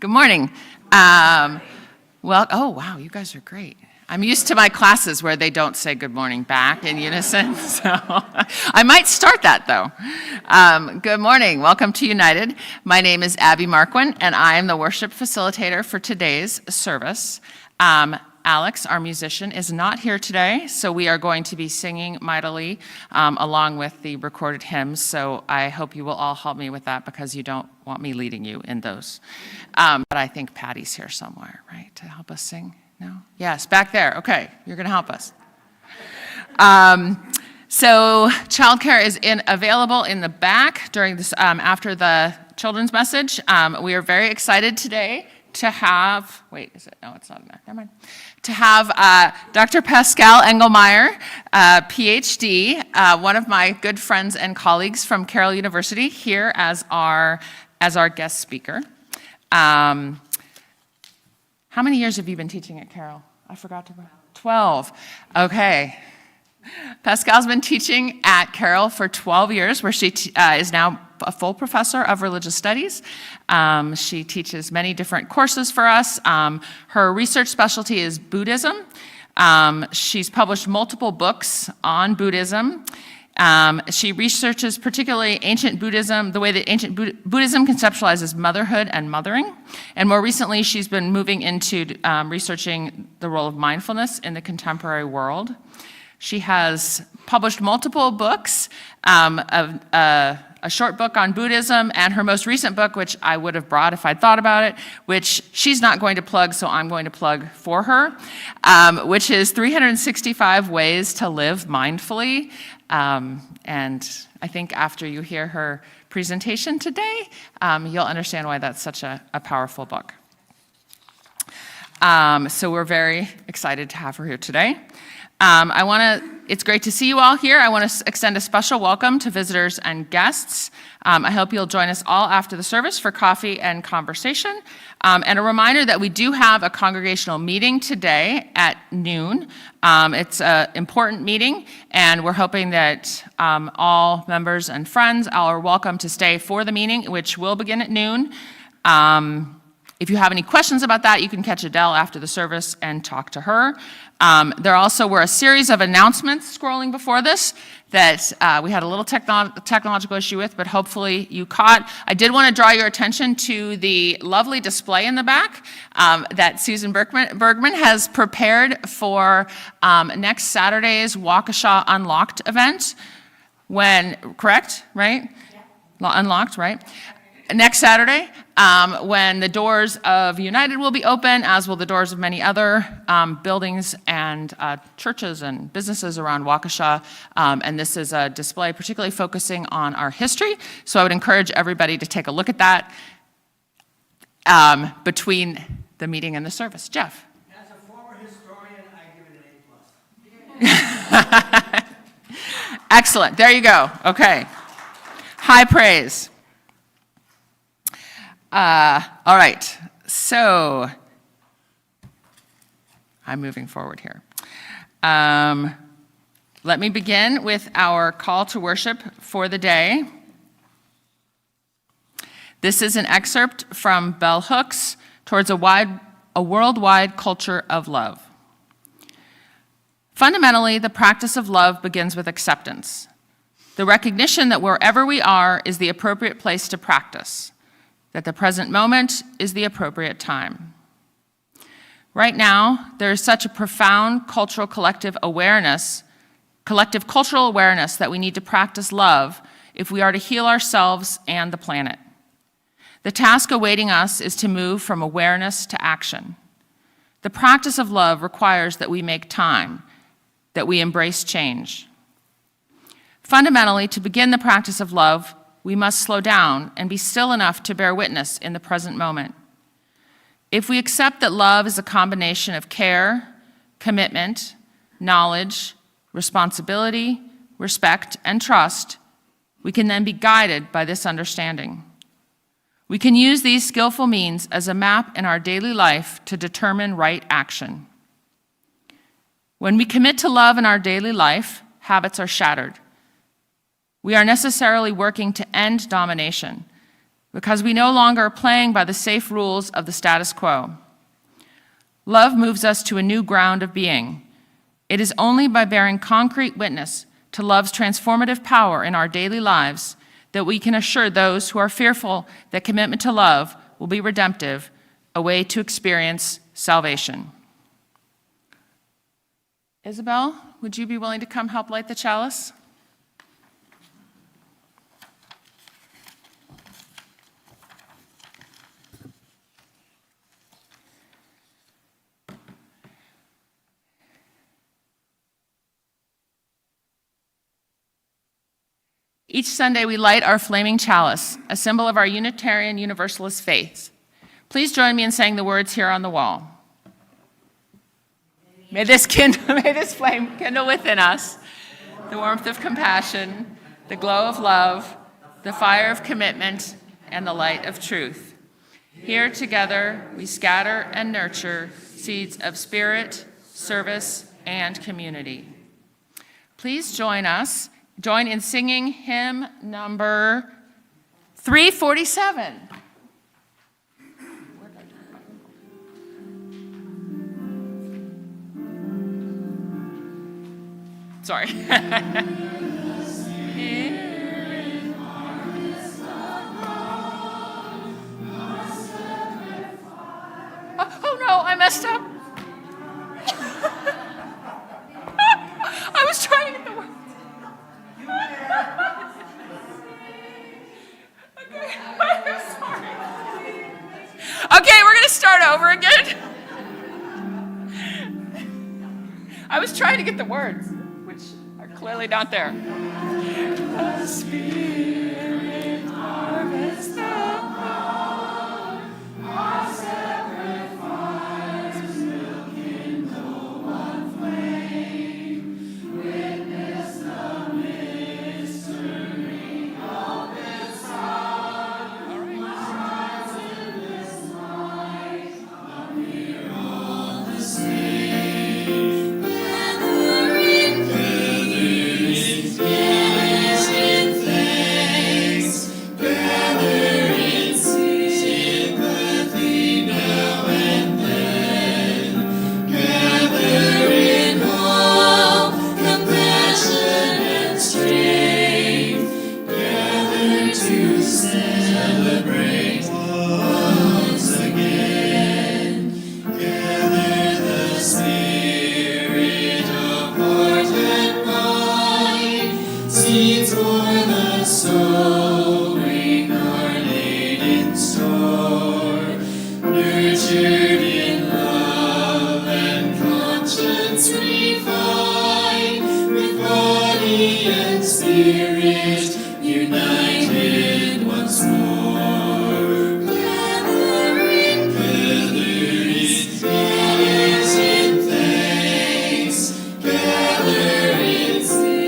Good morning. Oh wow, you guys are great. I'm used to my classes where they don't say good morning back in unison, so I might start that though. Good morning, welcome to United. My name is Abby Marquin, and I am the worship facilitator for today's service. Alex, our musician, is not here today, so we are going to be singing mightily along with the recorded hymns, so I hope you will all help me with that because you don't want me leading you in those. But I think Patty's here somewhere, right, to help us sing? No? Yes, back there. Okay, you're going to help us. So childcare is available in the back during this after the children's message. We are very excited today to have, wait, is it? No, it's not in there. Never mind. To have Dr. Pascal Engelmeyer, PhD, one of my good friends and colleagues from Carroll University, here as our guest speaker. How many years have you been teaching at Carroll? I forgot to. 12. Okay. Pascal's been teaching at Carroll for 12 years, where she is now a full professor of religious studies. She teaches many different courses for us. Her research specialty is Buddhism. She's published multiple books on Buddhism. She researches particularly ancient Buddhism, the way that ancient Buddhism conceptualizes motherhood and mothering. And more recently, she's been moving into researching the role of mindfulness in the contemporary world. She has published multiple books, a short book on Buddhism, and her most recent book, which I would have brought if I'd thought about it, which she's not going to plug, so I'm going to plug for her, which is 365 Ways to Live Mindfully. And I think after you hear her presentation today, you'll understand why that's such a powerful book. So we're very excited to have her here today. It's great to see you all here. I want to extend a special welcome to visitors and guests. I hope you'll join us all after the service for coffee and conversation. And a reminder that we do have a congregational meeting today at noon. It's an important meeting, and we're hoping that all members and friends are welcome to stay for the meeting, which will begin at noon. If you have any questions about that, you can catch Adele after the service and talk to her. There also were a series of announcements scrolling before this that we had a little technological issue with, but hopefully you caught. I did want to draw your attention to the lovely display in the back that Susan Bergman has prepared for next Saturday's Waukesha Unlocked event. Correct, right? Yeah. Unlocked, right? Next Saturday, when the doors of United will be open, as will the doors of many other buildings and churches and businesses around Waukesha. And this is a display particularly focusing on our history. So I would encourage everybody to take a look at that between the meeting and the service. Jeff? As a former historian, I give it an A+. Excellent. There you go. Okay. High praise. All right, so I'm moving forward here. Let me begin with our call to worship for the day. This is an excerpt from Bell Hooks, Towards a Worldwide Culture of Love. Fundamentally, the practice of love begins with acceptance, the recognition that wherever we are is the appropriate place to practice, that the present moment is the appropriate time. Right now, there is such a profound collective cultural awareness that we need to practice love if we are to heal ourselves and the planet. The task awaiting us is to move from awareness to action. The practice of love requires that we make time, that we embrace change. Fundamentally, to begin the practice of love, we must slow down and be still enough to bear witness in the present moment. If we accept that love is a combination of care, commitment, knowledge, responsibility, respect, and trust, we can then be guided by this understanding. We can use these skillful means as a map in our daily life to determine right action. When we commit to love in our daily life, habits are shattered. We are necessarily working to end domination, because we no longer are playing by the safe rules of the status quo. Love moves us to a new ground of being. It is only by bearing concrete witness to love's transformative power in our daily lives that we can assure those who are fearful that commitment to love will be redemptive, a way to experience salvation. Isabel, would you be willing to come help light the chalice? Each Sunday, we light our flaming chalice, a symbol of our Unitarian Universalist faith. Please join me in saying the words here on the wall. May this flame kindle within us the warmth of compassion, the glow of love, the fire of commitment, and the light of truth. Here together, we scatter and nurture seeds of spirit, service, and community. Please join in singing hymn number 347. Sorry. Oh no, I messed up. I was trying to get the word. Okay, we're going to start over again. I was trying to get the words, which are clearly not there. The Spirit harvests the ground, our sacrifice will kindle one flame. Witness the mystery of His Son. Rise in this light, appear on the scene. Gathering in thanks, gather in sympathy now and then, gather in hope, compassion and strength, gather to celebrate once again, gather the spirit of heart and mind, seeds for the sowing are laid in store, nurtured in love and conscience refined, with body and spirit united once more. Gathering in thanks, gather in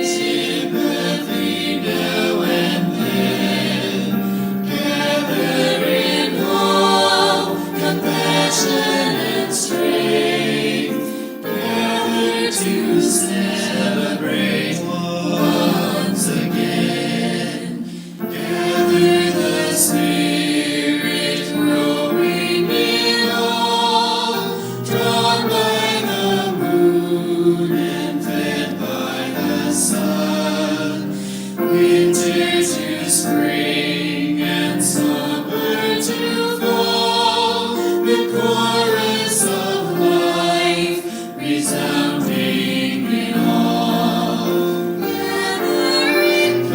sympathy now and then, gather in hope, compassion and strength, gather to celebrate once again, gather the Spirit growing below, drawn by the moon and fed by the sun, winter to spring and summer to fall, the chorus of life resounding in all. Gathering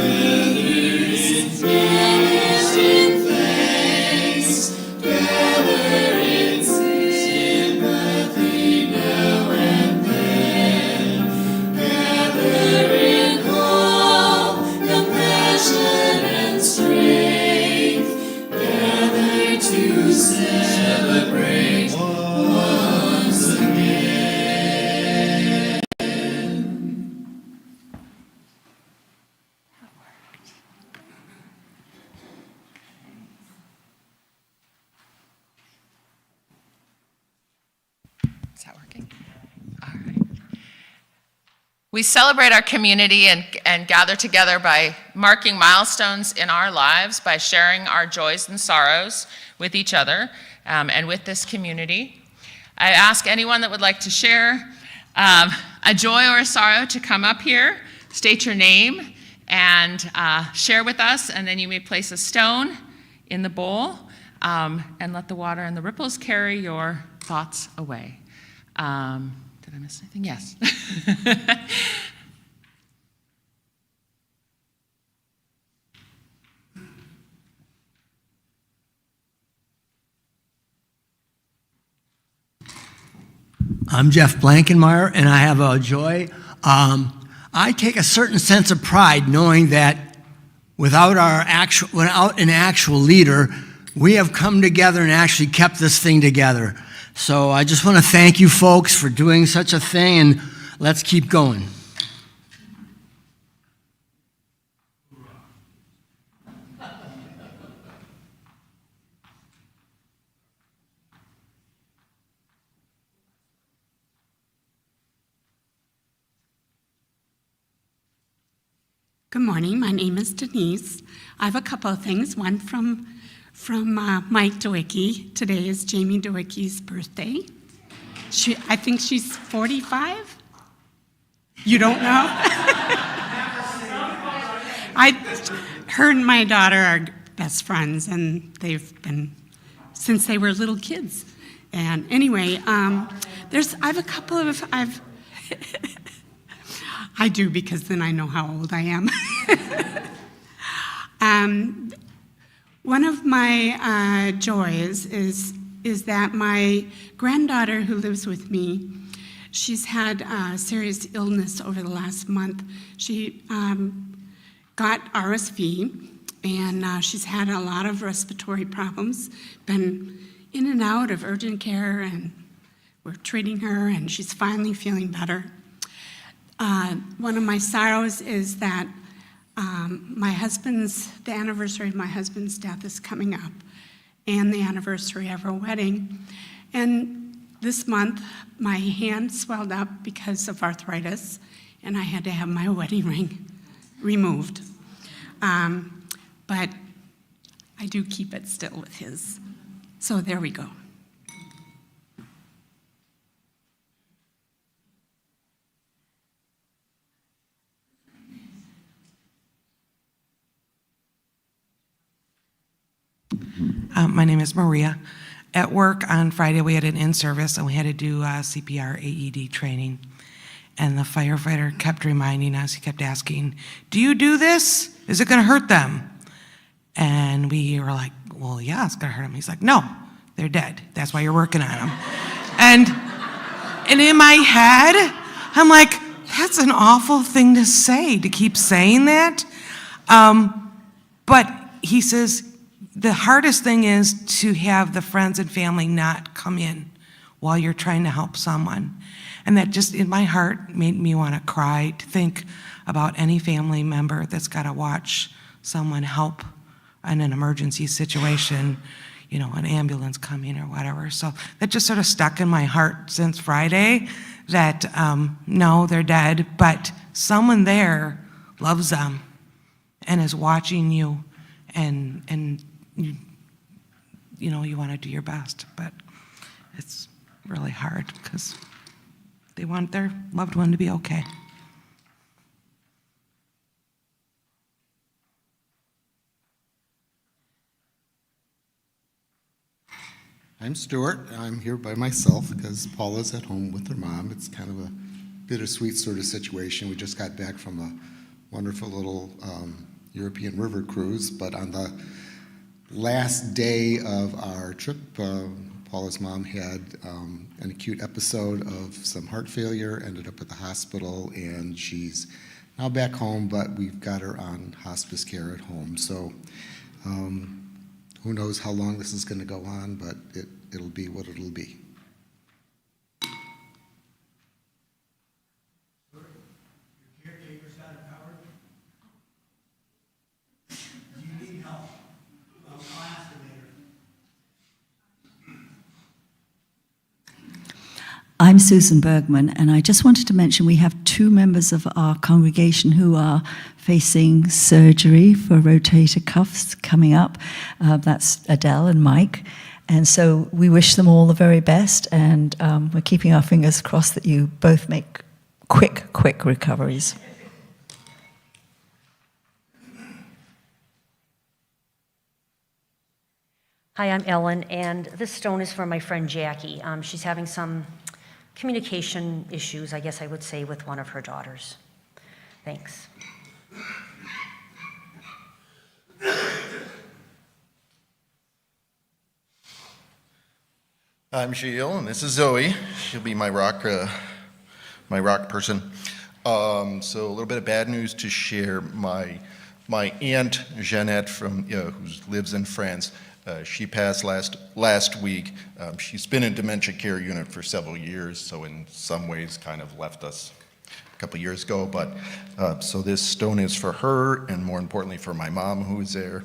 in thanks, gather in sympathy now and then, gather in hope, compassion and strength, gather to celebrate once again. Is that working? All right. We celebrate our community and gather together by marking milestones in our lives, by sharing our joys and sorrows with each other and with this community. I ask anyone that would like to share a joy or a sorrow to come up here, state your name, and share with us, and then you may place a stone in the bowl and let the water and the ripples carry your thoughts away. Did I miss anything? Yes. I'm Jeff Blankenmeyer, and I have a joy. I take a certain sense of pride knowing that without an actual leader, we have come together and actually kept this thing together. So I just want to thank you folks for doing such a thing, and let's keep going. Good morning. My name is Denise. I have a couple of things. One from Mike DeWicki. Today is Jamie DeWicki's birthday. I think she's 45. You don't know? Her and my daughter are best friends, and they've been since they were little kids. And anyway, I have a couple of I do, because then I know how old I am. One of my joys is that my granddaughter who lives with me, she's had serious illness over the last month. She got RSV, and she's had a lot of respiratory problems, been in and out of urgent care, and we're treating her, and she's finally feeling better. One of my sorrows is that the anniversary of my husband's death is coming up, and the anniversary of our wedding. And this month, my hand swelled up because of arthritis, and I had to have my wedding ring removed. But I do keep it still with his. So there we go. My name is Maria. At work on Friday, we had an in-service, and we had to do CPR AED training. And the firefighter kept reminding us, he kept asking, "Do you do this? Is it going to hurt them?" And we were like, "Well, yeah, it's going to hurt them." He's like, "No, they're dead. That's why you're working on them." And in my head, I'm like, that's an awful thing to say, to keep saying that. But he says, the hardest thing is to have the friends and family not come in while you're trying to help someone. And that just in my heart made me want to cry, to think about any family member that's got to watch someone help in an emergency situation, you know, an ambulance coming or whatever. So that just sort of stuck in my heart since Friday that, no, they're dead, but someone there loves them and is watching you, and you know, you want to do your best, but it's really hard because they want their loved one to be okay. I'm Stuart. I'm here by myself because Paula's at home with her mom. It's kind of a bittersweet sort of situation. We just got back from a wonderful little European river cruise, but on the last day of our trip, Paula's mom had an acute episode of some heart failure, ended up at the hospital, and she's now back home, but we've got her on hospice care at home. So who knows how long this is going to go on, but it'll be what it'll be. Your caretaker's got it covered? Do you need help? I'll ask her later. I'm Susan Bergman, and I just wanted to mention we have 2 members of our congregation who are facing surgery for rotator cuffs coming up. That's Adele and Mike. And so we wish them all the very best, and we're keeping our fingers crossed that you both make quick recoveries. Hi, I'm Ellen, and this stone is for my friend Jackie. She's having some communication issues, I guess I would say, with one of her daughters. Thanks. I'm Sheil, and this is Zoe. She'll be my rock person. So a little bit of bad news to share. My aunt Jeannette who lives in France. She passed last week. She's been in dementia care unit for several years, so in some ways kind of left us a couple years ago. But so this stone is for her, and more importantly for my mom who is there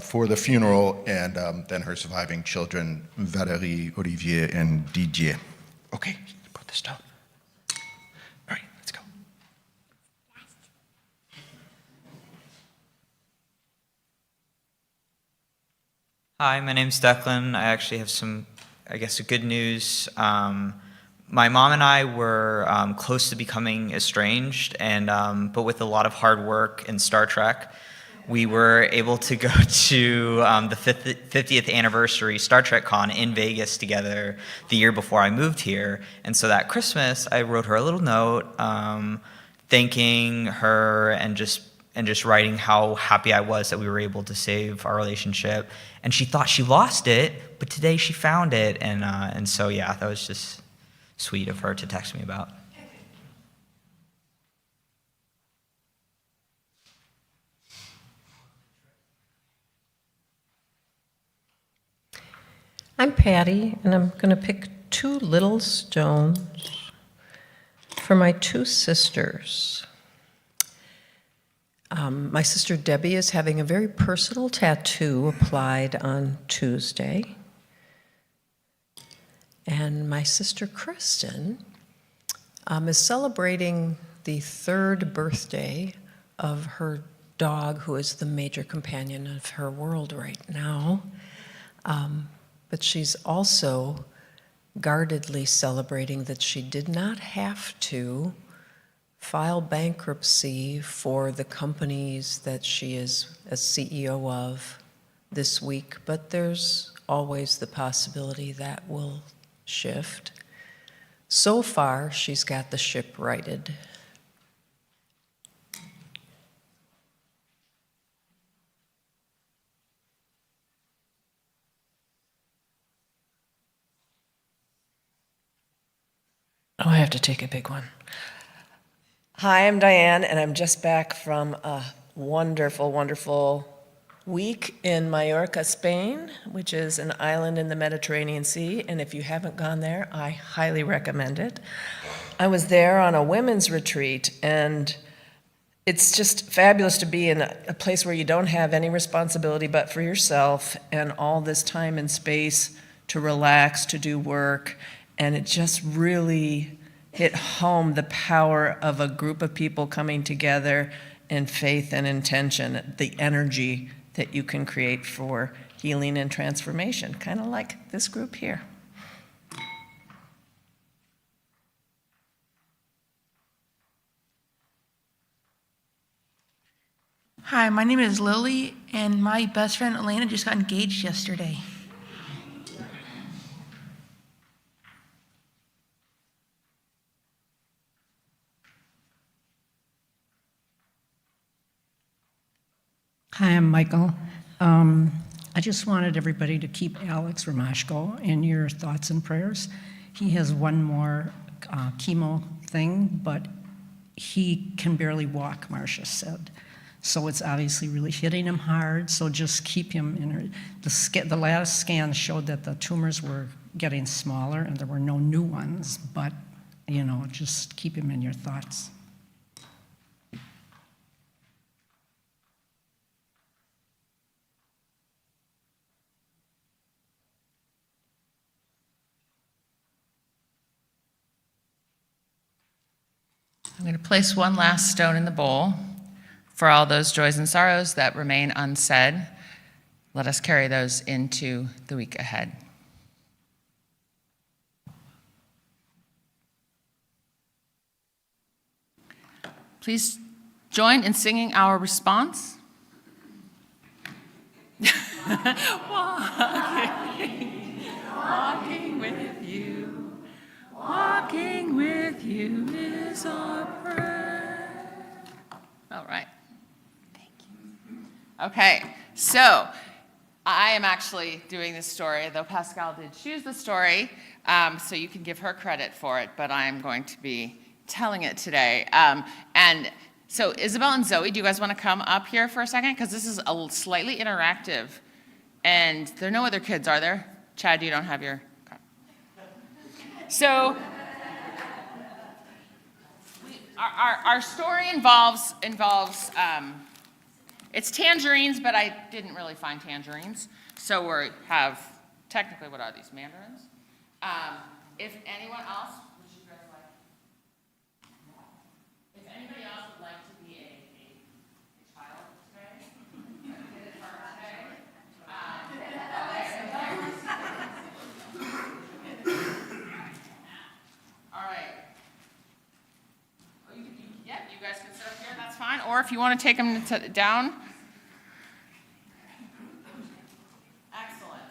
for the funeral, and then her surviving children, Valérie, Olivier, and Didier. Okay, put the stone. All right, let's go. Hi, my name's Declan. I actually have some, good news. My mom and I were close to becoming estranged, and but with a lot of hard work in Star Trek, we were able to go to the 50th anniversary Star Trek Con in Vegas together the year before I moved here. And so that Christmas, I wrote her a little note thanking her and just writing how happy I was that we were able to save our relationship. And she thought she lost it, but today she found it. And so, yeah, that was just sweet of her to text me about. I'm Patty, and I'm going to pick 2 little stones for my 2 sisters. My sister Debbie is having a very personal tattoo applied on Tuesday. And my sister Kristen is celebrating the 3rd birthday of her dog, who is the major companion of her world right now. But she's also guardedly celebrating that she did not have to file bankruptcy for the companies that she is a CEO of this week, but there's always the possibility that will shift. So far, she's got the ship righted. Oh, I have to take a big one. Hi, I'm Diane, and I'm just back from a wonderful, wonderful week in Mallorca, Spain, which is an island in the Mediterranean Sea. And if you haven't gone there, I highly recommend it. I was there on a women's retreat, and it's just fabulous to be in a place where you don't have any responsibility but for yourself and all this time and space to relax, to do work. And it just really hit home the power of a group of people coming together in faith and intention, the energy that you can create for healing and transformation, kind of like this group here. Hi, my name is Lily, and my best friend Elena just got engaged yesterday. Hi, I'm Michael. I just wanted everybody to keep Alex Romashko in your thoughts and prayers. He has one more chemo thing, but he can barely walk, Marcia said. So it's obviously really hitting him hard, so just keep him in her. The last scan showed that the tumors were getting smaller and there were no new ones, but, just keep him in your thoughts. I'm going to place one last stone in the bowl for all those joys and sorrows that remain unsaid. Let us carry those into the week ahead. Please join in singing our response. Walking with you is our prayer. All right. Thank you. Okay, so I am actually doing this story, though Pascal did choose the story, so you can give her credit for it, but I am going to be telling it today. And so Isabel and Zoe, do you guys want to come up here for a second? Because this is a slightly interactive, and there are no other kids, are there? Chad, you don't have your... So our story involves it's tangerines, but I didn't really find tangerines. So we have, technically, what are these, mandarins? If anyone else, would you guys like, if anybody else would like to be a child today, get it for today. All right. Yep, you guys can sit up here, that's fine. Or if you want to take them down. Excellent.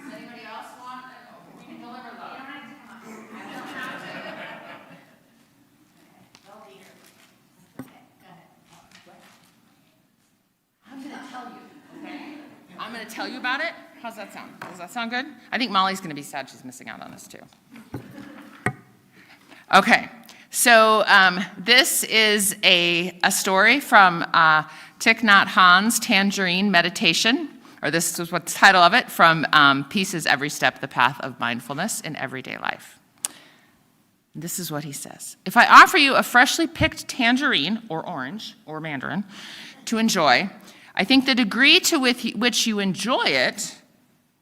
Does anybody else want? We can deliver those. I'm going to tell you, okay? I'm going to tell you about it. How's that sound? Does that sound good? I think Molly's going to be sad she's missing out on this too. Okay, so this is a story from Thich Nhat Hanh's Tangerine Meditation, or this is what's the title of it, from Peace is Every Step, the Path of Mindfulness in Everyday Life. This is what he says. If I offer you a freshly picked tangerine, or orange, or mandarin, to enjoy, I think the degree to which you enjoy it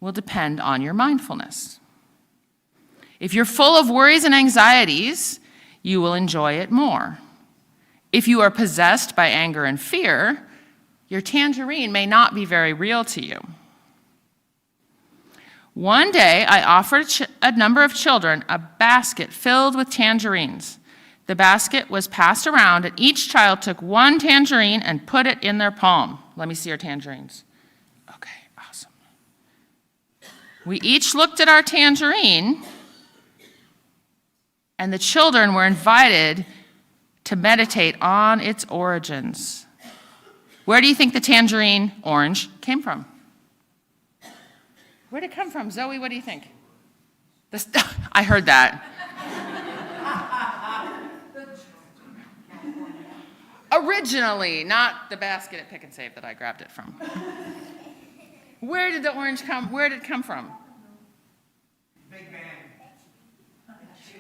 will depend on your mindfulness. If you're full of worries and anxieties, you will enjoy it more. If you are possessed by anger and fear, your tangerine may not be very real to you. One day, I offered a number of children a basket filled with tangerines. The basket was passed around, and each child took one tangerine and put it in their palm. Let me see your tangerines. Okay, awesome. We each looked at our tangerine, and the children were invited to meditate on its origins. Where do you think the tangerine orange came from? Where did it come from? Zoe, what do you think? I heard that. Originally, not the basket at Pick and Save that I grabbed it from. Where did the orange come? Where did it come from? Big Bang.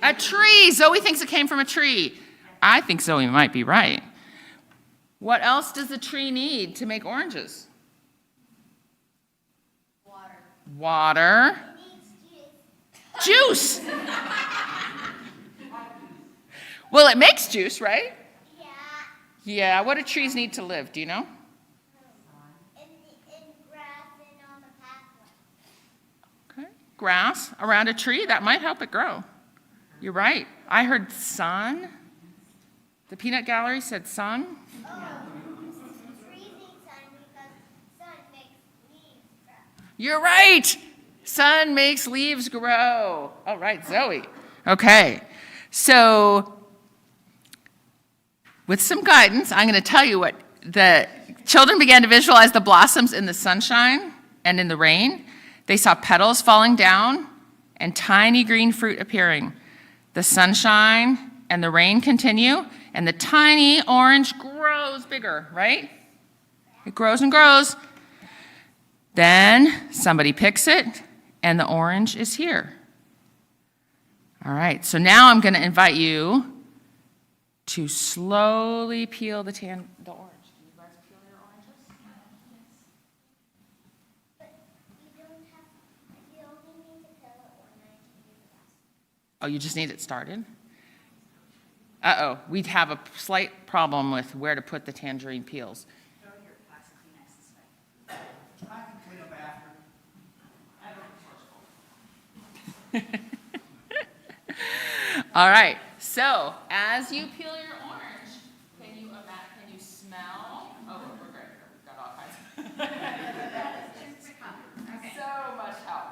A tree. Zoe thinks it came from a tree. I think Zoe might be right. What else does the tree need to make oranges? Water. Juice. Well, it makes juice, right? Yeah. Yeah. What do trees need to live? Do you know? In grass and on the pathway. Okay. Grass around a tree, that might help it grow. You're right. I heard sun. The peanut gallery said sun. Oh, freezing sun because sun makes leaves grow. You're right. Sun makes leaves grow. All right, Zoe. Okay. So, with some guidance, I'm going to tell you what the children began to visualize the blossoms in the sunshine and in the rain. They saw petals falling down and tiny green fruit appearing. The sunshine and the rain continue, and the tiny orange grows bigger, right? It grows and grows. Then somebody picks it, and the orange is here. All right, so now I'm going to invite you to slowly peel the orange. Can you guys peel your oranges? But you only need to peel it one night. Oh, you just need it started? Uh-oh, we'd have a slight problem with where to put the tangerine peels. All right, so as you peel your orange, can you smell? Oh, we're good. We've got all kinds. So much help.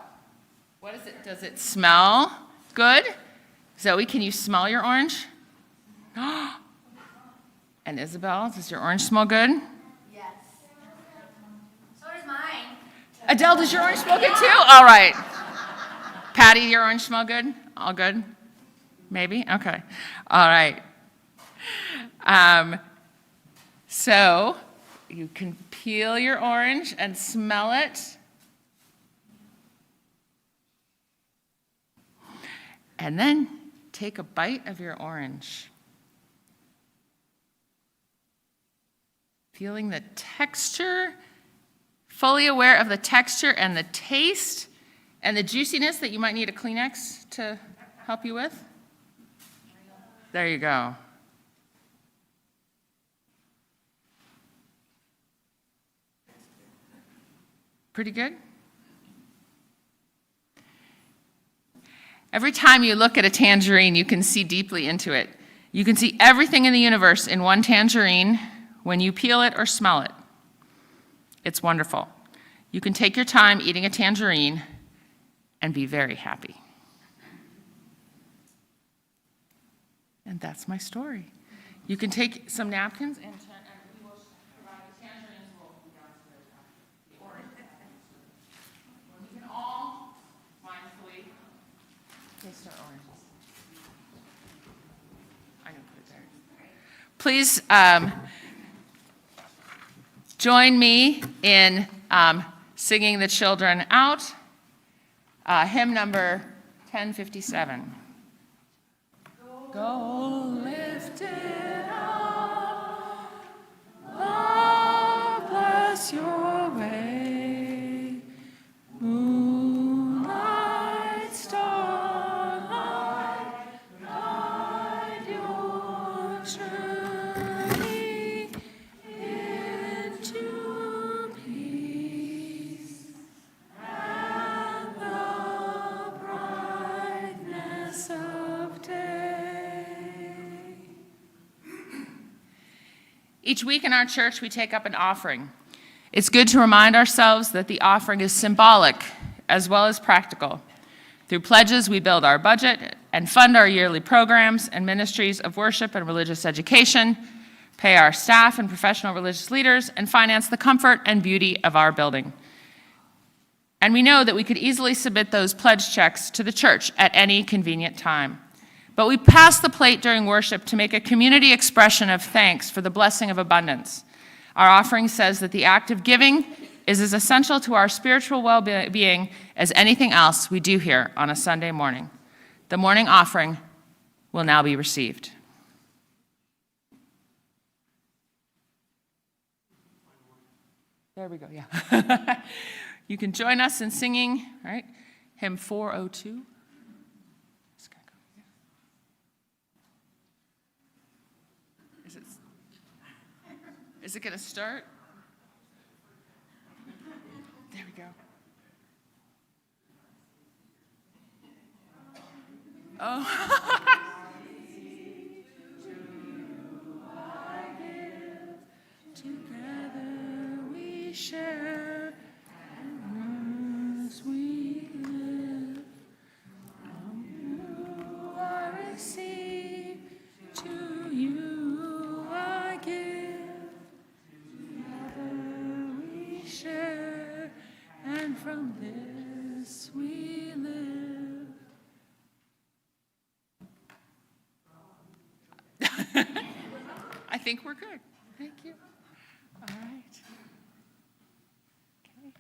What is it? Does it smell good? Zoe, can you smell your orange? And Isabel, does your orange smell good? Yes. So does mine. Adele, does your orange smell good too? All right. Patty, your orange smell good? All good? Maybe? Okay. All right. So you can peel your orange and smell it. And then take a bite of your orange. Feeling the texture, fully aware of the texture and the taste and the juiciness that you might need a Kleenex to help you with. There you go. Pretty good? Every time you look at a tangerine, you can see deeply into it. You can see everything in the universe in one tangerine when you peel it or smell it. It's wonderful. You can take your time eating a tangerine and be very happy. And that's my story. You can take some napkins and we will provide the tangerines will be downstairs. The orange. We can all mindfully taste our oranges. I can put it there. Please join me in singing the children out. Hymn number 1057. Go lift it up, love bless your way, moonlight, starlight, guide your journey into peace and the brightness of day. Each week in our church, we take up an offering. It's good to remind ourselves that the offering is symbolic as well as practical. Through pledges, we build our budget and fund our yearly programs and ministries of worship and religious education, pay our staff and professional religious leaders, and finance the comfort and beauty of our building. And we know that we could easily submit those pledge checks to the church at any convenient time. But we pass the plate during worship to make a community expression of thanks for the blessing of abundance. Our offering says that the act of giving is as essential to our spiritual well-being as anything else we do here on a Sunday morning. The morning offering will now be received. There we go, yeah. You can join us in singing, right? Hymn 402. Is it going to start? There we go. Oh. Together we share, and as we live, from you I receive, to you I give. Share, and from this we live. I think we're good. Thank you. All right. Okay.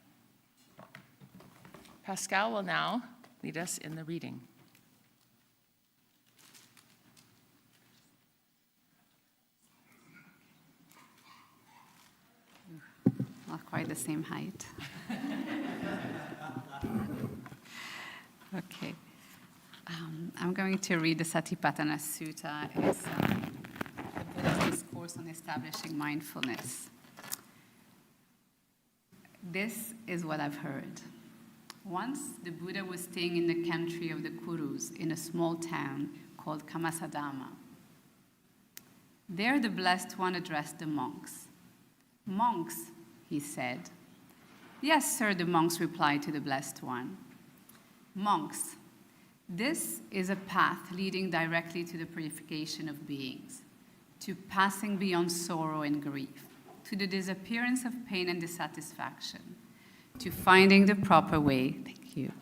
Pascal will now lead us in the reading. Not quite the same height. Okay. I'm going to read the Satipatthana Sutta. It's the Buddha's discourse on establishing mindfulness. This is what I've heard. Once, the Buddha was staying in the country of the Kurus in a small town called Kamasadama. There, the Blessed One addressed the monks. "Monks," he said. "Yes, sir," the monks replied to the Blessed One. "Monks, this is a path leading directly to the purification of beings, to passing beyond sorrow and grief, to the disappearance of pain and dissatisfaction, to finding the proper way, thank you,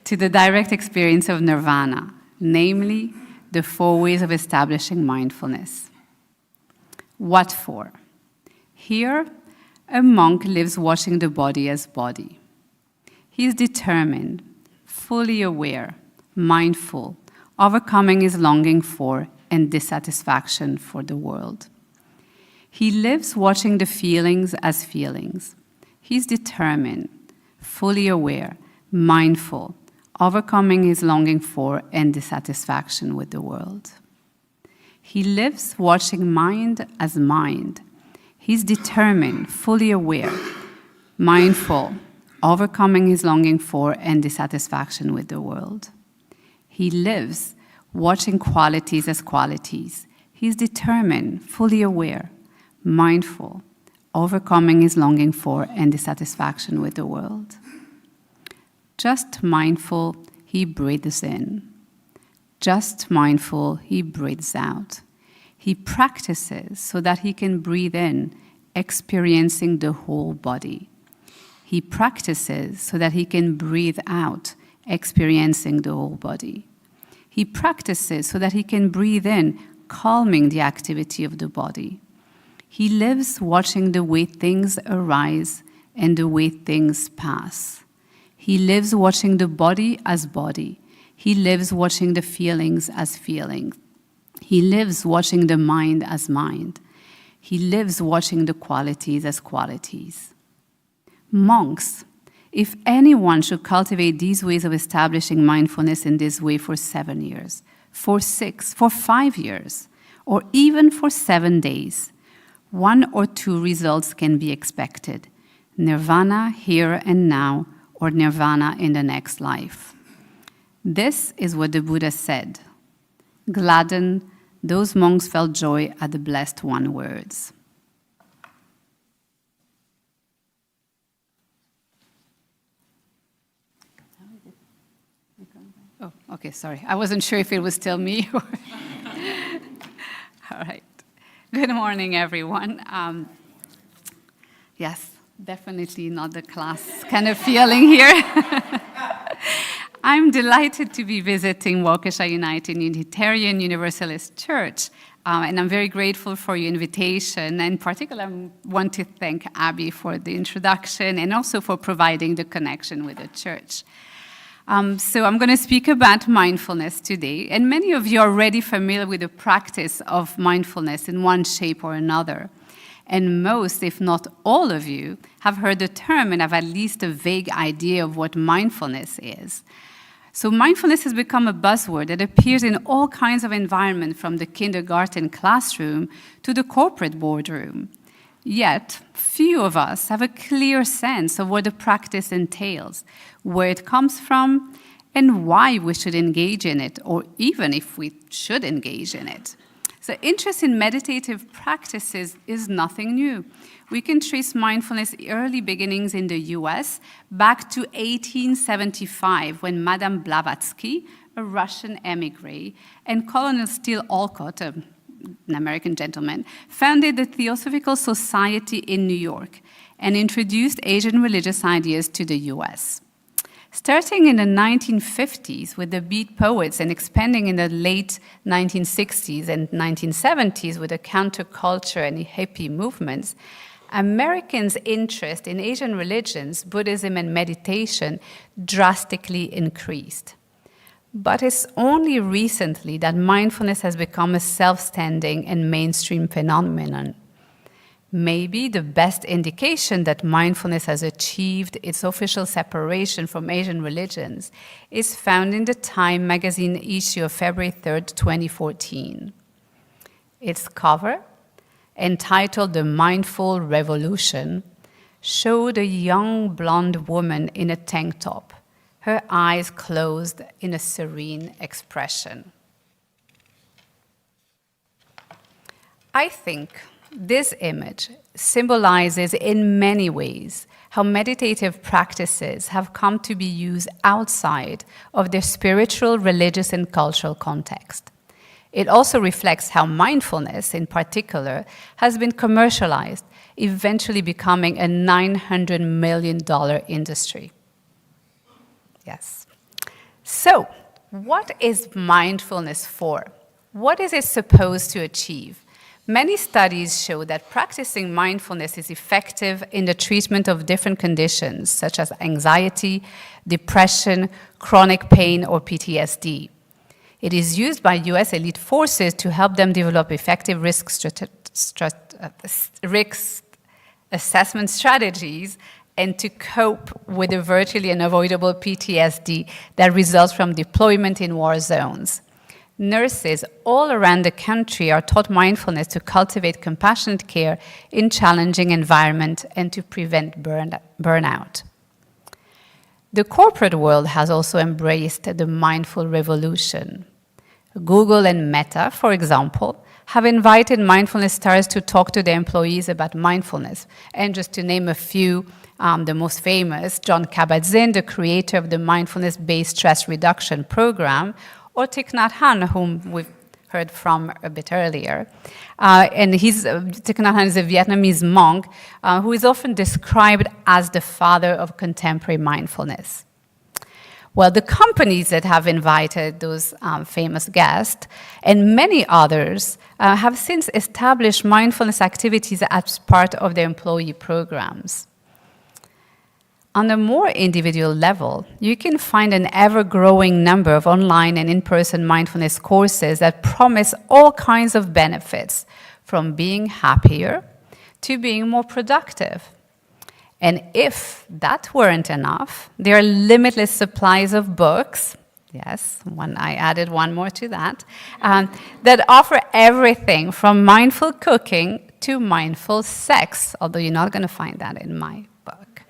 to the direct experience of nirvana, namely the 4 ways of establishing mindfulness." What for? Here, a monk lives watching the body as body. He is determined, fully aware, mindful, overcoming his longing for and dissatisfaction for the world. He lives watching the feelings as feelings. He's determined, fully aware, mindful, overcoming his longing for and dissatisfaction with the world. He lives watching mind as mind. He's determined, fully aware, mindful, overcoming his longing for and dissatisfaction with the world. He lives watching qualities as qualities. He's determined, fully aware, mindful, overcoming his longing for and dissatisfaction with the world. Just mindful, he breathes in. Just mindful, he breathes out. He practices so that he can breathe in, experiencing the whole body. He practices so that he can breathe out, experiencing the whole body. He practices so that he can breathe in, calming the activity of the body. He lives watching the way things arise and the way things pass. He lives watching the body as body. He lives watching the feelings as feelings. He lives watching the mind as mind. He lives watching the qualities as qualities. Monks, if anyone should cultivate these ways of establishing mindfulness in this way for 7 years, for 6, for 5 years, or even for 7 days, 1 or 2 results can be expected: nirvana here and now, or nirvana in the next life. This is what the Buddha said. Gladdened, those monks felt joy at the Blessed One words. Oh, okay, sorry. I wasn't sure if it was still me or... All right. Good morning, everyone. Yes, definitely not the class kind of feeling here. I'm delighted to be visiting Waukesha United Unitarian Universalist Church, and I'm very grateful for your invitation. In particular, I want to thank Abby for the introduction and also for providing the connection with the church. So I'm going to speak about mindfulness today, and many of you are already familiar with the practice of mindfulness in one shape or another. And most, if not all of you, have heard the term and have at least a vague idea of what mindfulness is. So mindfulness has become a buzzword that appears in all kinds of environments, from the kindergarten classroom to the corporate boardroom. Yet, few of us have a clear sense of what the practice entails, where it comes from, and why we should engage in it, or even if we should engage in it. So interest in meditative practices is nothing new. We can trace mindfulness' early beginnings in the US back to 1875, when Madame Blavatsky, a Russian emigre, and Colonel Steele Olcott, an American gentleman, founded the Theosophical Society in New York and introduced Asian religious ideas to the US. Starting in the 1950s with the beat poets and expanding in the late 1960s and 1970s with the counterculture and hippie movements, Americans' interest in Asian religions, Buddhism, and meditation drastically increased. But it's only recently that mindfulness has become a self-standing and mainstream phenomenon. Maybe the best indication that mindfulness has achieved its official separation from Asian religions is found in the Time magazine issue of February 3rd, 2014. Its cover, entitled The Mindful Revolution, showed a young blonde woman in a tank top, her eyes closed in a serene expression. I think this image symbolizes in many ways how meditative practices have come to be used outside of their spiritual, religious, and cultural context. It also reflects how mindfulness, in particular, has been commercialized, eventually becoming a $900 million industry. Yes. So, what is mindfulness for? What is it supposed to achieve? Many studies show that practicing mindfulness is effective in the treatment of different conditions, such as anxiety, depression, chronic pain, or PTSD. It is used by US elite forces to help them develop effective risk assessment strategies and to cope with the virtually unavoidable PTSD that results from deployment in war zones. Nurses all around the country are taught mindfulness to cultivate compassionate care in challenging environments and to prevent burnout. The corporate world has also embraced the mindful revolution. Google and Meta, for example, have invited mindfulness stars to talk to their employees about mindfulness. And just to name a few, the most famous, John Kabat-Zinn, the creator of the mindfulness-based stress reduction program, or Thich Nhat Hanh, whom we've heard from a bit earlier. Thich Nhat Hanh is a Vietnamese monk who is often described as the father of contemporary mindfulness. Well, the companies that have invited those famous guests and many others have since established mindfulness activities as part of their employee programs. On a more individual level, you can find an ever-growing number of online and in-person mindfulness courses that promise all kinds of benefits, from being happier to being more productive. And if that weren't enough, there are limitless supplies of books, yes, I added one more to that, that offer everything from mindful cooking to mindful sex, although you're not going to find that in my book,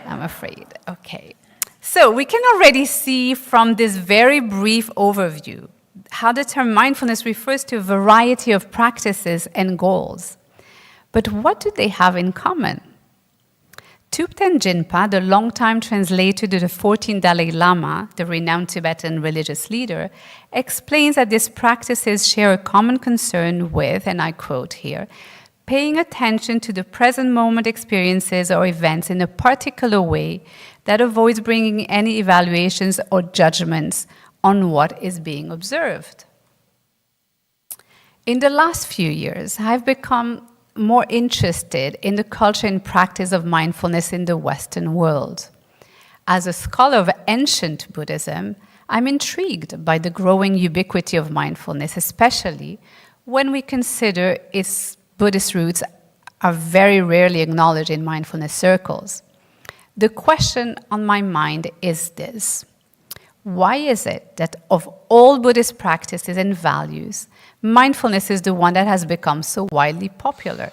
I'm afraid. Okay. So we can already see from this very brief overview how the term mindfulness refers to a variety of practices and goals. But what do they have in common? Thupten Jinpa, the longtime translator to the 14th Dalai Lama, the renowned Tibetan religious leader, explains that these practices share a common concern with, and I quote here, paying attention to the present moment experiences or events in a particular way that avoids bringing any evaluations or judgments on what is being observed. In the last few years, I've become more interested in the culture and practice of mindfulness in the Western world. As a scholar of ancient Buddhism, I'm intrigued by the growing ubiquity of mindfulness, especially when we consider its Buddhist roots are very rarely acknowledged in mindfulness circles. The question on my mind is this: why is it that of all Buddhist practices and values, mindfulness is the one that has become so widely popular?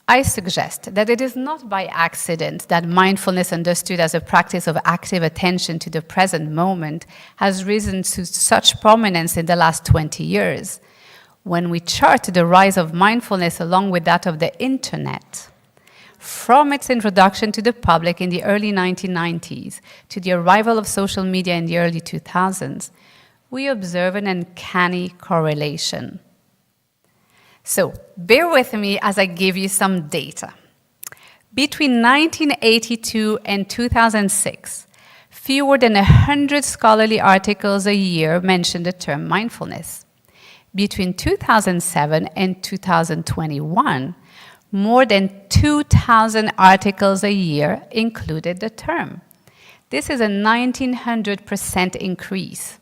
I suggest that it is not by accident that mindfulness, understood as a practice of active attention to the present moment, has risen to such prominence in the last 20 years. When we chart the rise of mindfulness along with that of the internet, from its introduction to the public in the early 1990s to the arrival of social media in the early 2000s, we observe an uncanny correlation. So, bear with me as I give you some data. Between 1982 and 2006, fewer than 100 scholarly articles a year mentioned the term mindfulness. Between 2007 and 2021, more than 2,000 articles a year included the term. This is a 1,900% increase.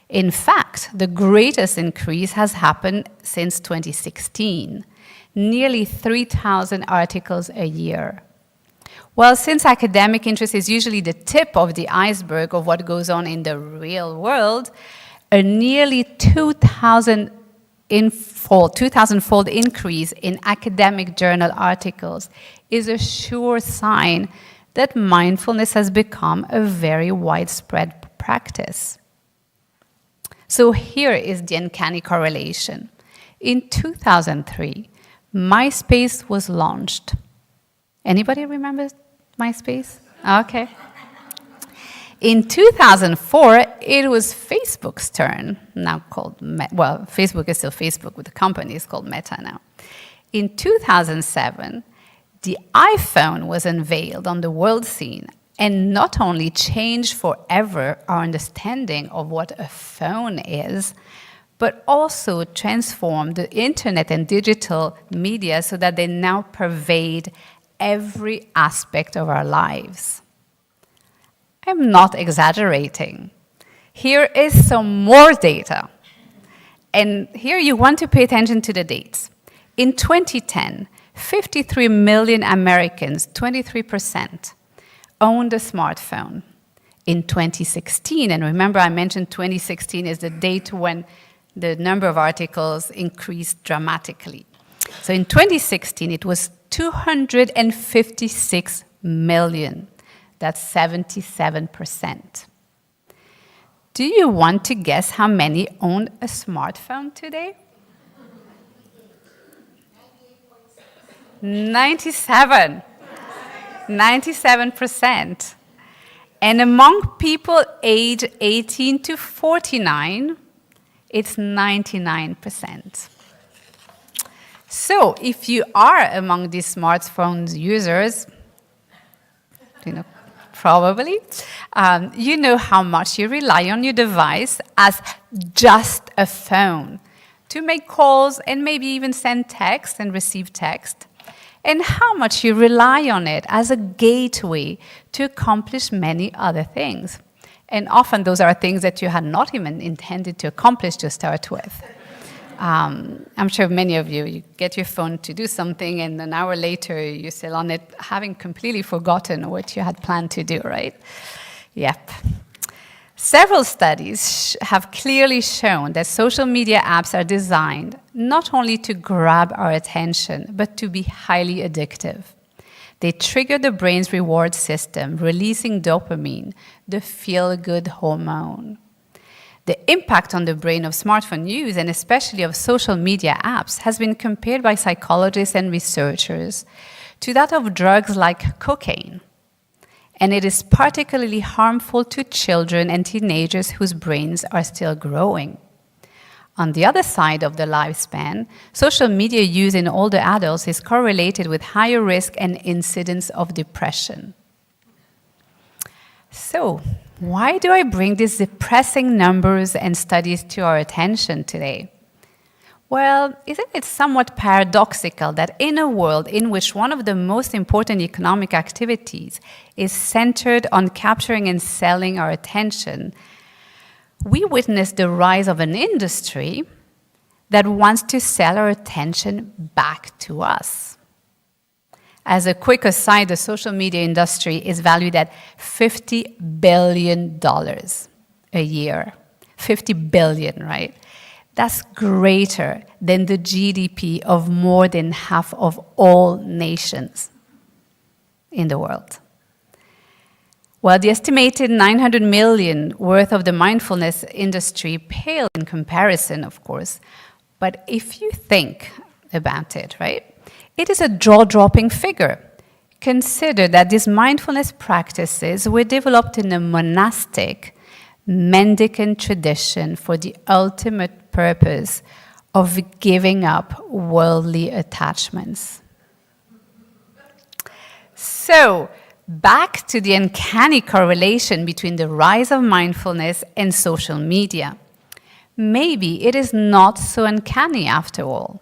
In fact, the greatest increase has happened since 2016, nearly 3,000 articles a year. Well, since academic interest is usually the tip of the iceberg of what goes on in the real world, a nearly 2,000-fold increase in academic journal articles is a sure sign that mindfulness has become a very widespread practice. So here is the uncanny correlation. In 2003, MySpace was launched. Anybody remember MySpace? Okay. In 2004, it was Facebook's turn, now called Facebook is still Facebook, but the company is called Meta now. In 2007, the iPhone was unveiled on the world scene and not only changed forever our understanding of what a phone is, but also transformed the internet and digital media so that they now pervade every aspect of our lives. I'm not exaggerating. Here is some more data. And here you want to pay attention to the dates. In 2010, 53 million Americans, 23%, owned a smartphone. In 2016, and remember I mentioned 2016 is the date when the number of articles increased dramatically. So in 2016, it was 256 million. That's 77%. Do you want to guess how many own a smartphone today? 97. 97%. And among people aged 18 to 49, it's 99%. So if you are among these smartphone users, probably, you know how much you rely on your device as just a phone to make calls and maybe even send text and receive text, and how much you rely on it as a gateway to accomplish many other things. And often those are things that you had not even intended to accomplish to start with. I'm sure many of you get your phone to do something, and an hour later you're still on it, having completely forgotten what you had planned to do, right? Yep. Several studies have clearly shown that social media apps are designed not only to grab our attention, but to be highly addictive. They trigger the brain's reward system, releasing dopamine, the feel-good hormone. The impact on the brain of smartphone use, and especially of social media apps, has been compared by psychologists and researchers to that of drugs like cocaine. And it is particularly harmful to children and teenagers whose brains are still growing. On the other side of the lifespan, social media use in older adults is correlated with higher risk and incidence of depression. So, why do I bring these depressing numbers and studies to our attention today? Well, isn't it somewhat paradoxical that in a world in which one of the most important economic activities is centered on capturing and selling our attention, we witness the rise of an industry that wants to sell our attention back to us? As a quick aside, the social media industry is valued at $50 billion a year. 50 billion, right? That's greater than the GDP of more than half of all nations in the world. Well, the estimated 900 million worth of the mindfulness industry pale in comparison, of course. But if you think about it, right? It is a jaw-dropping figure. Consider that these mindfulness practices were developed in a monastic, mendicant tradition for the ultimate purpose of giving up worldly attachments. So, back to the uncanny correlation between the rise of mindfulness and social media. Maybe it is not so uncanny after all.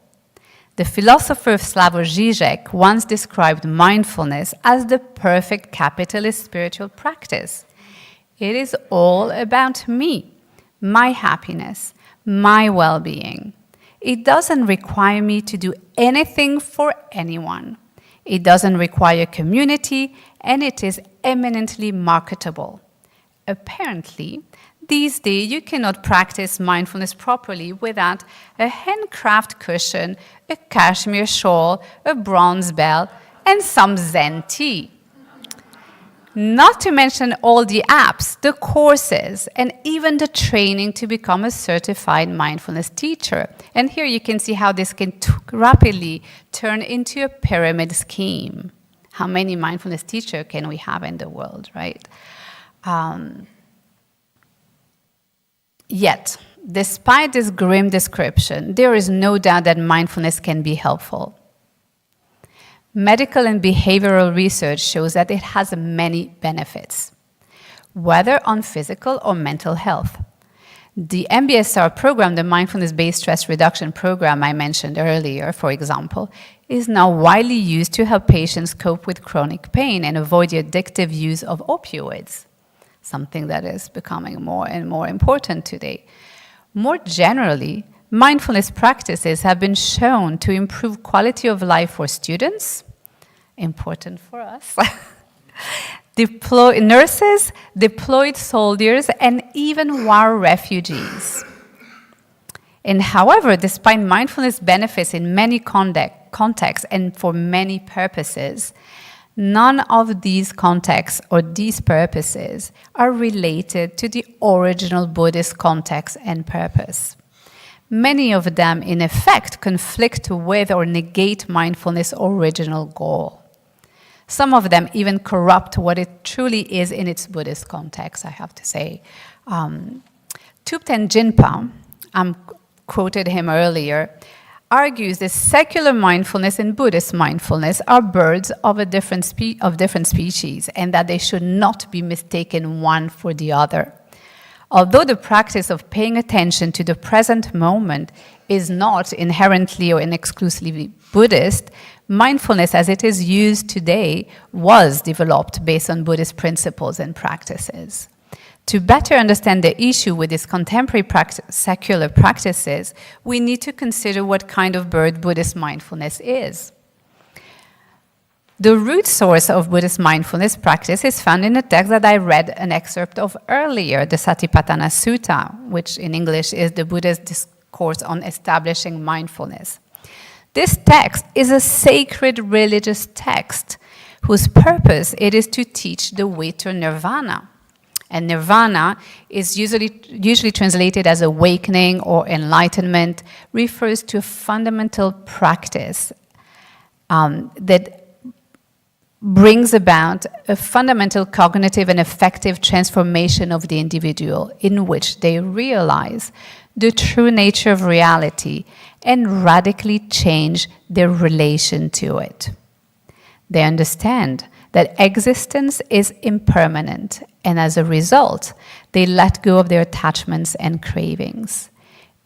The philosopher Slavoj Žižek once described mindfulness as the perfect capitalist spiritual practice. It is all about me, my happiness, my well-being. It doesn't require me to do anything for anyone. It doesn't require community, and it is eminently marketable. Apparently, these days you cannot practice mindfulness properly without a handcraft cushion, a cashmere shawl, a bronze bell, and some Zen tea. Not to mention all the apps, the courses, and even the training to become a certified mindfulness teacher. And here you can see how this can rapidly turn into a pyramid scheme. How many mindfulness teachers can we have in the world, right? Yet, despite this grim description, there is no doubt that mindfulness can be helpful. Medical and behavioral research shows that it has many benefits, whether on physical or mental health. The MBSR program, the Mindfulness-Based Stress Reduction Program I mentioned earlier, for example, is now widely used to help patients cope with chronic pain and avoid the addictive use of opioids, something that is becoming more and more important today. More generally, mindfulness practices have been shown to improve quality of life for students, important for us, nurses, deployed soldiers, and even war refugees. And however, despite mindfulness benefits in many contexts and for many purposes, none of these contexts or these purposes are related to the original Buddhist context and purpose. Many of them, in effect, conflict with or negate mindfulness' original goal. Some of them even corrupt what it truly is in its Buddhist context, I have to say. Thupten Jinpa, quoted him earlier, argues that secular mindfulness and Buddhist mindfulness are birds of different species, and that they should not be mistaken one for the other. Although the practice of paying attention to the present moment is not inherently or exclusively Buddhist, mindfulness as it is used today was developed based on Buddhist principles and practices. To better understand the issue with these contemporary secular practices, we need to consider what kind of bird Buddhist mindfulness is. The root source of Buddhist mindfulness practice is found in a text that I read an excerpt of earlier, the Satipatthana Sutta, which in English is the Buddha's discourse on establishing mindfulness. This text is a sacred religious text whose purpose it is to teach the way to nirvana. And nirvana is usually translated as awakening or enlightenment, refers to a fundamental practice that brings about a fundamental cognitive and affective transformation of the individual in which they realize the true nature of reality and radically change their relation to it. They understand that existence is impermanent, and as a result, they let go of their attachments and cravings.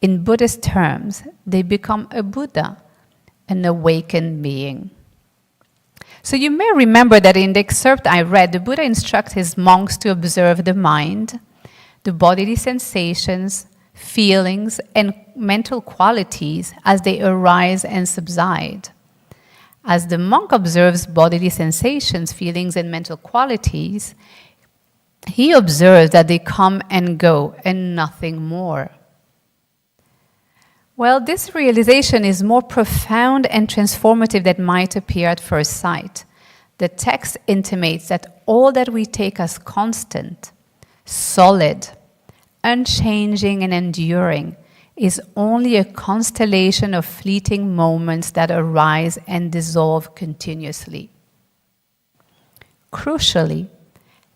In Buddhist terms, they become a Buddha, an awakened being. So you may remember that in the excerpt I read, the Buddha instructs his monks to observe the mind, the bodily sensations, feelings, and mental qualities as they arise and subside. As the monk observes bodily sensations, feelings, and mental qualities, he observes that they come and go and nothing more. Well, this realization is more profound and transformative than might appear at first sight. The text intimates that all that we take as constant, solid, unchanging, and enduring is only a constellation of fleeting moments that arise and dissolve continuously. Crucially,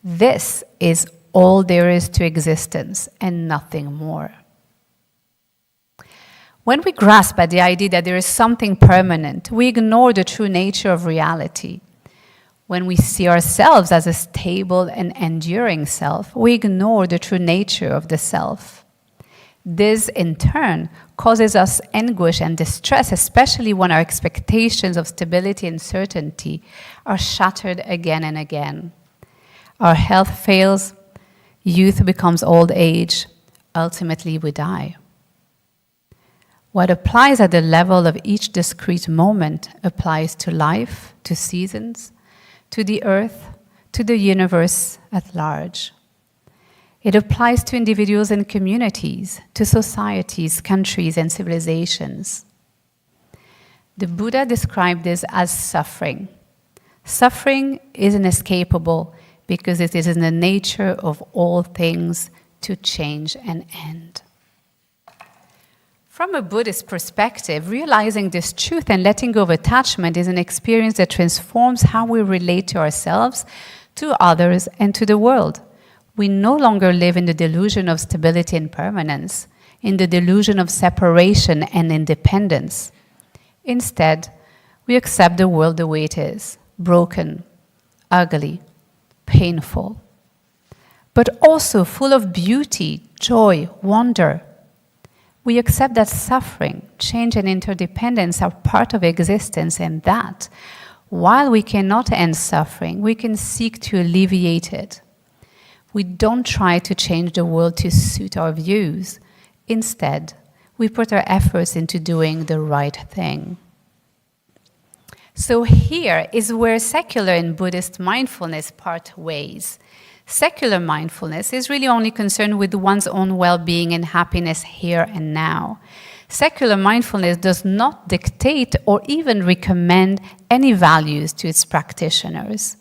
this is all there is to existence and nothing more. When we grasp at the idea that there is something permanent, we ignore the true nature of reality. When we see ourselves as a stable and enduring self, we ignore the true nature of the self. This, in turn, causes us anguish and distress, especially when our expectations of stability and certainty are shattered again and again. Our health fails, youth becomes old age, ultimately we die. What applies at the level of each discrete moment applies to life, to seasons, to the earth, to the universe at large. It applies to individuals and communities, to societies, countries, and civilizations. The Buddha described this as suffering. Suffering is inescapable because it is in the nature of all things to change and end. From a Buddhist perspective, realizing this truth and letting go of attachment is an experience that transforms how we relate to ourselves, to others, and to the world. We no longer live in the delusion of stability and permanence, in the delusion of separation and independence. Instead, we accept the world the way it is, broken, ugly, painful, but also full of beauty, joy, wonder. We accept that suffering, change, and interdependence are part of existence, and that, while we cannot end suffering, we can seek to alleviate it. We don't try to change the world to suit our views. Instead, we put our efforts into doing the right thing. So here is where secular and Buddhist mindfulness part ways. Secular mindfulness is really only concerned with one's own well-being and happiness here and now. Secular mindfulness does not dictate or even recommend any values to its practitioners.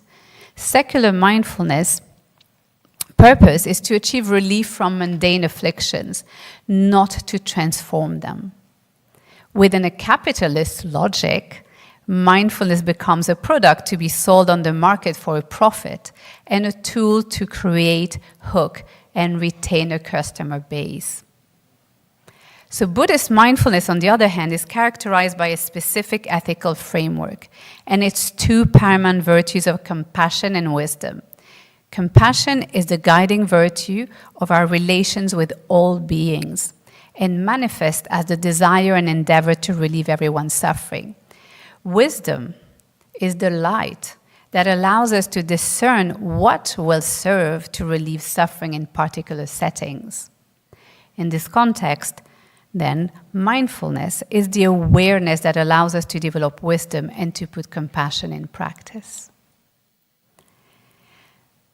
Secular mindfulness purpose is to achieve relief from mundane afflictions, not to transform them. Within a capitalist logic, mindfulness becomes a product to be sold on the market for a profit and a tool to create, hook, and retain a customer base. So Buddhist mindfulness, on the other hand, is characterized by a specific ethical framework and its two paramount virtues of compassion and wisdom. Compassion is the guiding virtue of our relations with all beings and manifests as the desire and endeavor to relieve everyone's suffering. Wisdom is the light that allows us to discern what will serve to relieve suffering in particular settings. In this context, then, mindfulness is the awareness that allows us to develop wisdom and to put compassion in practice.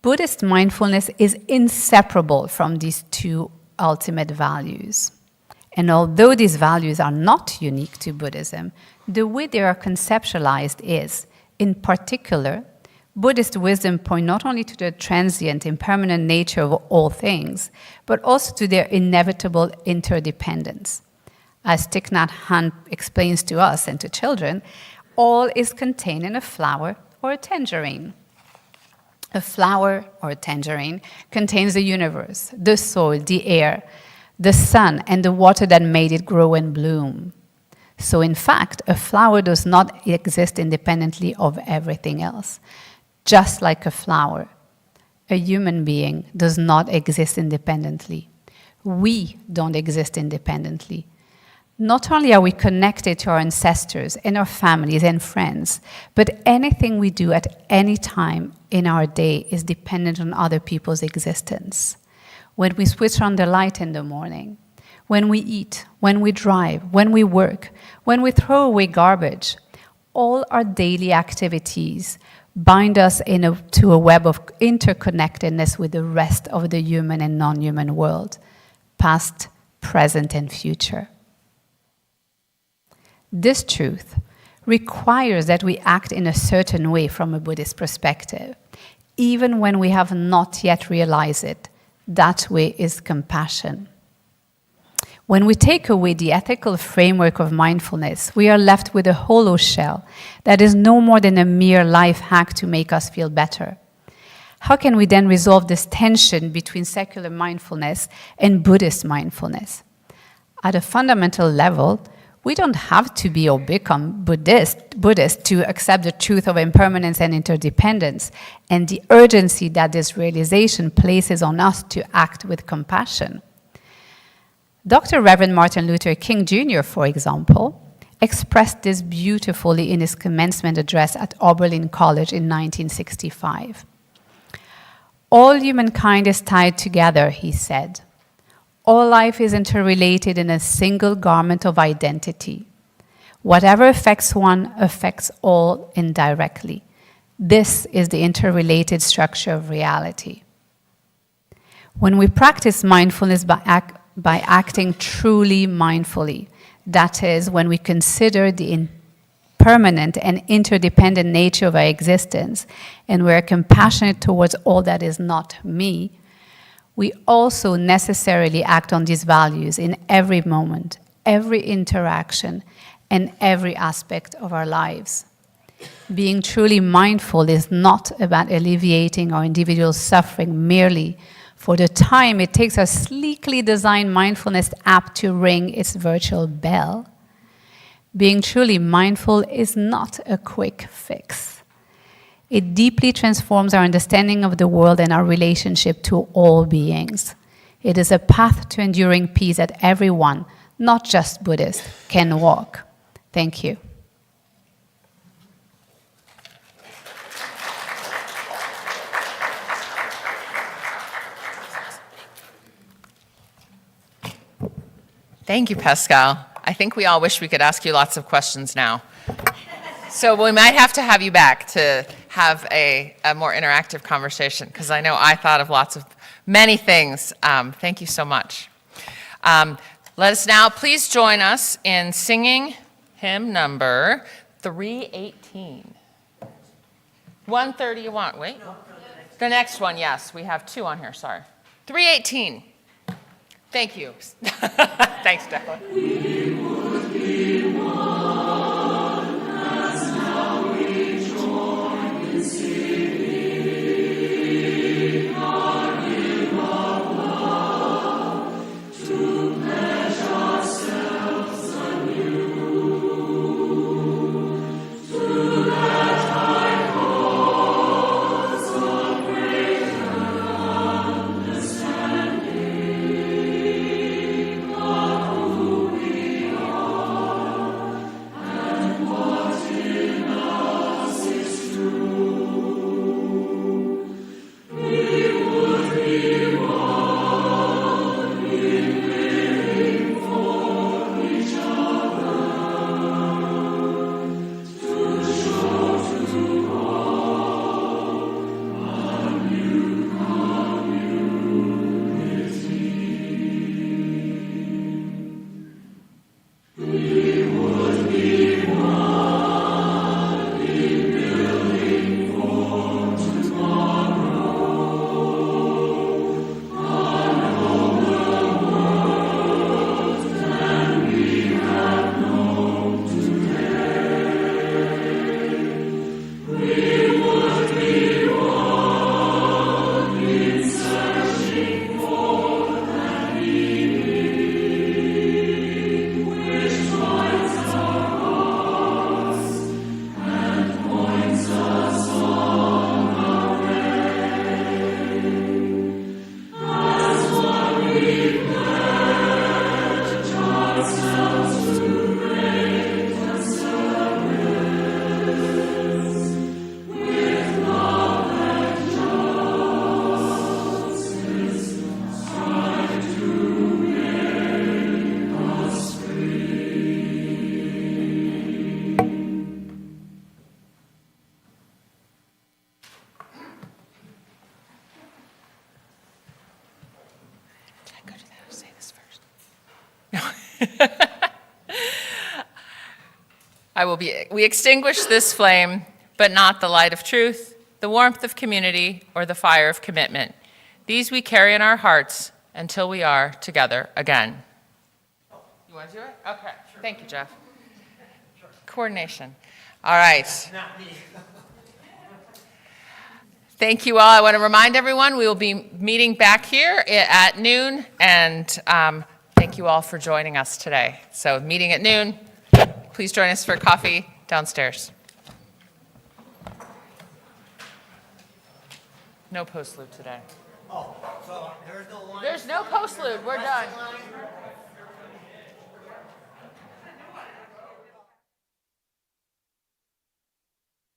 Buddhist mindfulness is inseparable from these two ultimate values. And although these values are not unique to Buddhism, the way they are conceptualized is, in particular, Buddhist wisdom point not only to the transient, impermanent nature of all things, but also to their inevitable interdependence. As Thich Nhat Hanh explains to us and to children, all is contained in a flower or a tangerine. A flower or a tangerine contains the universe, the soil, the air, the sun, and the water that made it grow and bloom. So in fact, a flower does not exist independently of everything else. Just like a flower, a human being does not exist independently. We don't exist independently. Not only are we connected to our ancestors and our families and friends, but anything we do at any time in our day is dependent on other people's existence. When we switch on the light in the morning, when we eat, when we drive, when we work, when we throw away garbage, all our daily activities bind us to a web of interconnectedness with the rest of the human and non-human world, past, present, and future. This truth requires that we act in a certain way from a Buddhist perspective, even when we have not yet realized it. That way is compassion. When we take away the ethical framework of mindfulness, we are left with a hollow shell that is no more than a mere life hack to make us feel better. How can we then resolve this tension between secular mindfulness and Buddhist mindfulness? At a fundamental level, we don't have to be or become Buddhist to accept the truth of impermanence and interdependence and the urgency that this realization places on us to act with compassion. Dr. Reverend Martin Luther King Jr., for example, expressed this beautifully in his commencement address at Oberlin College in 1965. All humankind is tied together, he said. All life is interrelated in a single garment of identity. Whatever affects one affects all indirectly. This is the interrelated structure of reality. When we practice mindfulness by acting truly mindfully, that is, when we consider the impermanent and interdependent nature of our existence, and we're compassionate towards all that is not me, we also necessarily act on these values in every moment, every interaction, and every aspect of our lives. Being truly mindful is not about alleviating our individual suffering merely for the time it takes our sleekly designed mindfulness app to ring its virtual bell. Being truly mindful is not a quick fix. It deeply transforms our understanding of the world and our relationship to all beings. It is a path to enduring peace that everyone, not just Buddhists, can walk. Thank you. Thank you, Pascal. I think we all wish we could ask you lots of questions now. So we might have to have you back to have a more interactive conversation, because I know I thought of many things. Thank you so much. Let us now please join us in singing hymn number 318. 130 you want, wait. The next one, yes, we have two on here, sorry. 318. Thank you. Thanks, Declan. We extinguish this flame, but not the light of truth, the warmth of community, or the fire of commitment. These we carry in our hearts until we are together again. You want to do it? Okay. Sure. Thank you, Jeff. Sure. Coordination. All right. Not me. Thank you all. I want to remind everyone we will be meeting back here at noon, and thank you all for joining us today. So meeting at noon. Please join us for coffee downstairs. No postlude today. Oh, so there's no line? There's no postlude. We're done.